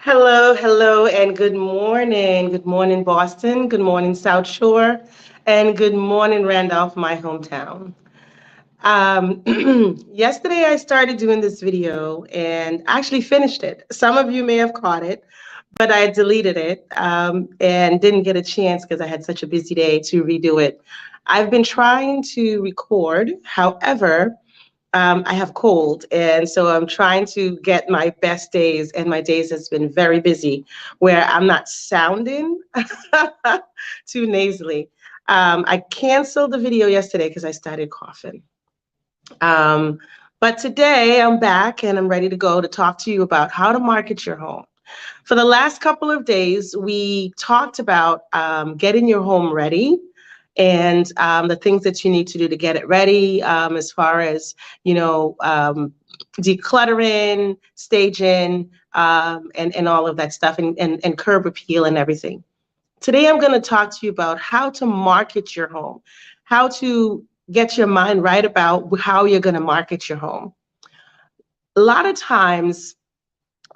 Hello, hello, and good morning. Good morning, Boston. Good morning, South Shore. And good morning, Randolph, my hometown. Um, Yesterday, I started doing this video and actually finished it. Some of you may have caught it, but I deleted it and didn't get a chance because I had such a busy day to redo it. I've been trying to record, however, I have cold, and so I'm trying to get my best days, and my days has been very busy, where I'm not sounding too nasally. I canceled the video yesterday because I started coughing. Um, but today I'm back and I'm ready to go to talk to you about how to market your home. For the last couple of days, we talked about getting your home ready and the things that you need to do to get it ready, as far as, decluttering, staging, and all of that stuff, and curb appeal and everything. Today, I'm going to talk to you about how to market your home, how to get your mind right about how you're going to market your home. A lot of times,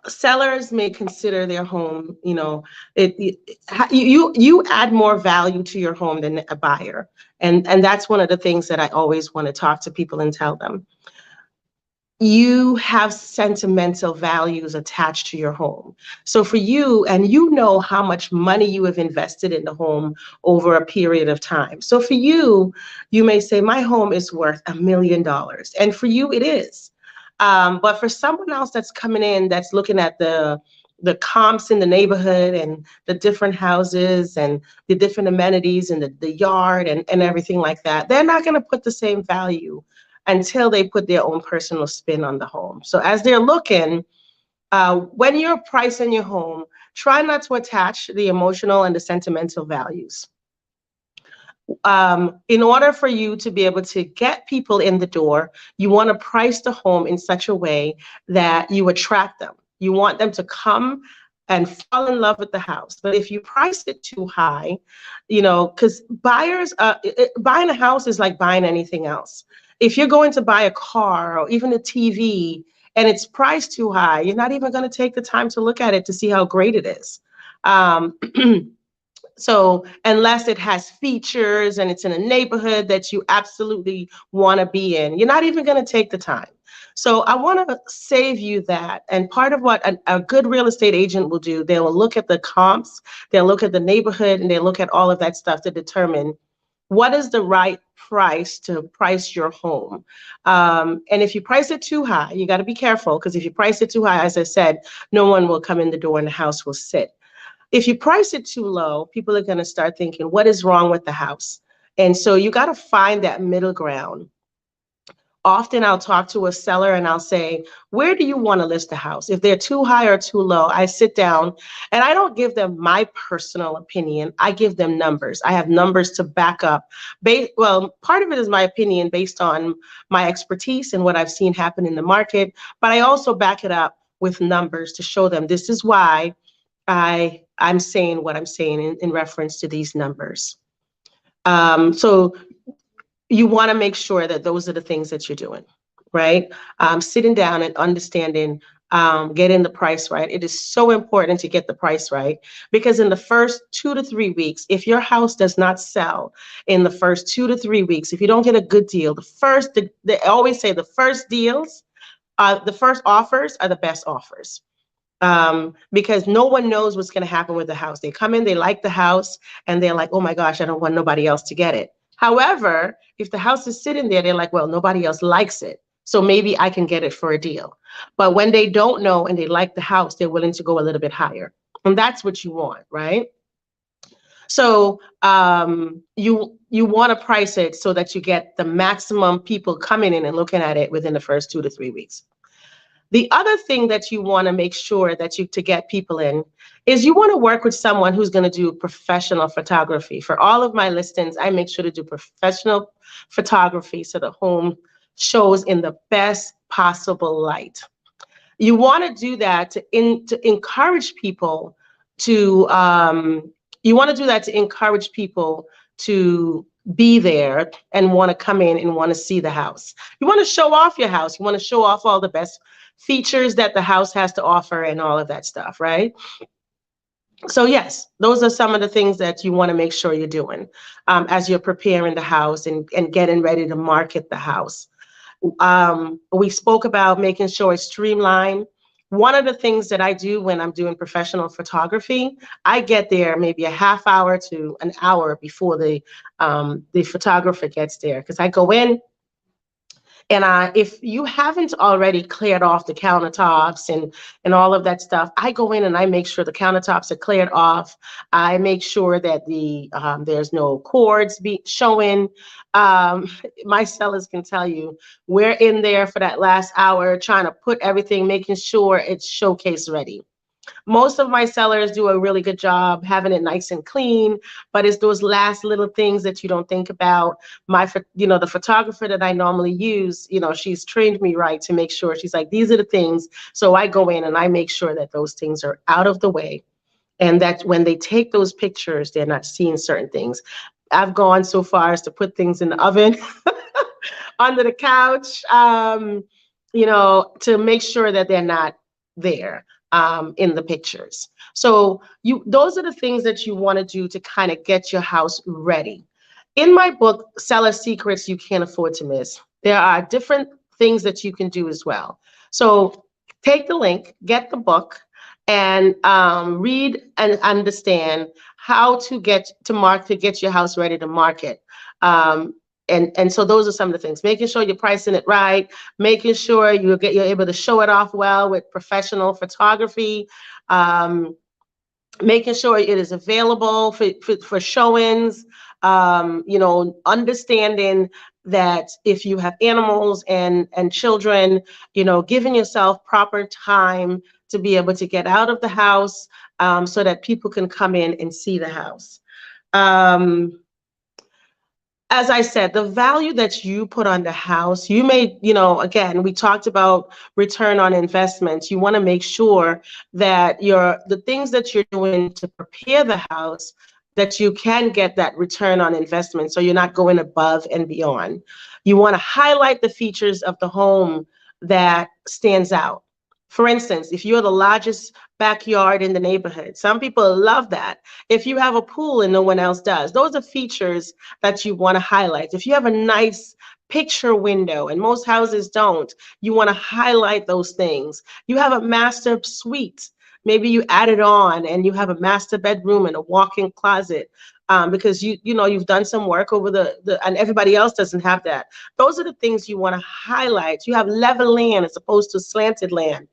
sellers may consider their home, you add more value to your home than a buyer, and that's one of the things that I always want to talk to people and tell them. You have sentimental values attached to your home. So for you, and you know how much money you have invested in the home over a period of time. So for you, you may say, my home is worth $1 million. And for you, it is. But for someone else that's coming in, that's looking at the comps in the neighborhood and the different houses and the different amenities and the yard and everything like that, they're not going to put the same value until they put their own personal spin on the home. So as they're looking, when you're pricing your home, try not to attach the emotional and the sentimental values. In order for you to be able to get people in the door, you want to price the home in such a way that you attract them. You want them to come and fall in love with the house. But if you price it too high, because buyers, buying a house is like buying anything else. If you're going to buy a car or even a TV and it's priced too high, you're not even going to take the time to look at it to see how great it is. Um, So unless it has features and it's in a neighborhood that you absolutely want to be in, you're not even going to take the time. So I want to save you that. And part of what a good real estate agent will do, they will look at the comps, they'll look at the neighborhood, and they look at all of that stuff to determine what is the right price to price your home. And if you price it too high, you got to be careful, because if you price it too high, as I said, no one will come in the door and the house will sit. If you price it too low, people are going to start thinking, what is wrong with the house? And so you got to find that middle ground. Often I'll talk to a seller and I'll say, where do you want to list the house? If they're too high or too low, I sit down and I don't give them my personal opinion. I give them numbers. I have numbers to back up. Well, part of it is my opinion based on my expertise and what I've seen happen in the market, but I also back it up with numbers to show them this is why I'm saying what I'm saying in reference to these numbers. So you want to make sure that those are the things that you're doing, right? Sitting down and understanding, getting the price right. It is so important to get the price right, because in the first 2 to 3 weeks, if your house does not sell in the first 2 to 3 weeks, if you don't get a good deal, they always say the first deals, the first offers are the best offers. Because no one knows what's going to happen with the house. They come in, they like the house, and they're like, oh my gosh, I don't want nobody else to get it. However, if the house is sitting there, they're like, well, nobody else likes it, so maybe I can get it for a deal. But when they don't know and they like the house, they're willing to go a little bit higher. And that's what you want, right? So you want to price it so that you get the maximum people coming in and looking at it within the first 2 to 3 weeks. The other thing that you want to make sure that to get people in is you want to work with someone who's going to do professional photography. For all of my listings, I make sure to do professional photography so the home shows in the best possible light. You want to do that to encourage people to, you want to do that to encourage people to be there and want to come in and want to see the house. You want to show off your house. You want to show off all the best features that the house has to offer and all of that stuff, right? So yes, those are some of the things that you want to make sure you're doing as you're preparing the house and getting ready to market the house. We spoke about making sure it's streamlined. One of the things that I do when I'm doing professional photography, I get there maybe a half hour to an hour before the photographer gets there, because I go in. And if you haven't already cleared off the countertops and all of that stuff, I go in and I make sure the countertops are cleared off. I make sure that there's no cords showing. My sellers can tell you, we're in there for that last hour trying to put everything, making sure it's showcase ready. Most of my sellers do a really good job having it nice and clean, but it's those last little things that you don't think about. The photographer that I normally use, she's trained me right to make sure. She's like, these are the things. So I go in and I make sure that those things are out of the way, and that when they take those pictures, they're not seeing certain things. I've gone so far as to put things in the oven, under the couch, to make sure that they're not there in the pictures. So those are the things that you want to do to kind of get your house ready. In my book, Seller Secrets You Can't Afford to Miss, there are different things that you can do as well. So take the link, get the book, and read and understand how to get your house ready to market. And so those are some of the things: making sure you're pricing it right, making sure you're able to show it off well with professional photography, making sure it is available for showings, understanding that if you have animals and children, giving yourself proper time to be able to get out of the house, so that people can come in and see the house. As I said, the value that you put on the house, you may, again, we talked about return on investment. You want to make sure that the things that you're doing to prepare the house, that you can get that return on investment, so you're not going above and beyond. You want to highlight the features of the home that stands out. For instance, if you're the largest backyard in the neighborhood, some people love that. If you have a pool and no one else does, those are features that you want to highlight. If you have a nice picture window, and most houses don't, you want to highlight those things. You have a master suite, maybe you add it on and you have a master bedroom and a walk-in closet, because you've done some work over and everybody else doesn't have that. Those are the things you want to highlight. You have level land as opposed to slanted land.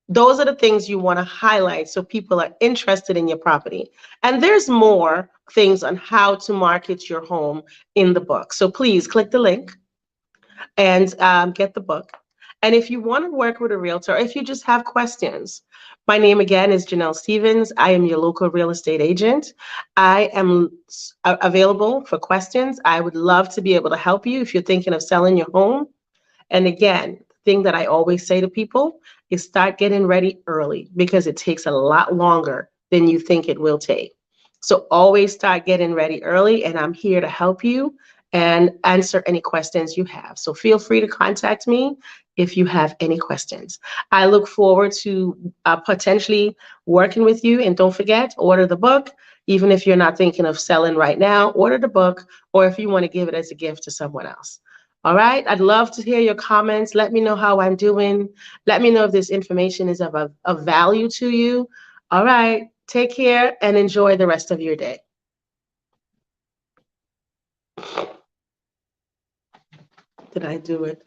Those are the things you want to highlight so people are interested in your property. And there's more things on how to market your home in the book. So please click the link and get the book. And if you want to work with a realtor, if you just have questions, my name again is Janelle Stevens. I am your local real estate agent. I am available for questions. I would love to be able to help you if you're thinking of selling your home. And again, the thing that I always say to people is start getting ready early, because it takes a lot longer than you think it will take. So always start getting ready early, and I'm here to help you and answer any questions you have. So feel free to contact me if you have any questions. I look forward to potentially working with you. And don't forget, order the book. Even if you're not thinking of selling right now, order the book, or if you want to give it as a gift to someone else. All right, I'd love to hear your comments. Let me know how I'm doing. Let me know if this information is of value to you. All right, take care and enjoy the rest of your day. Did I do it?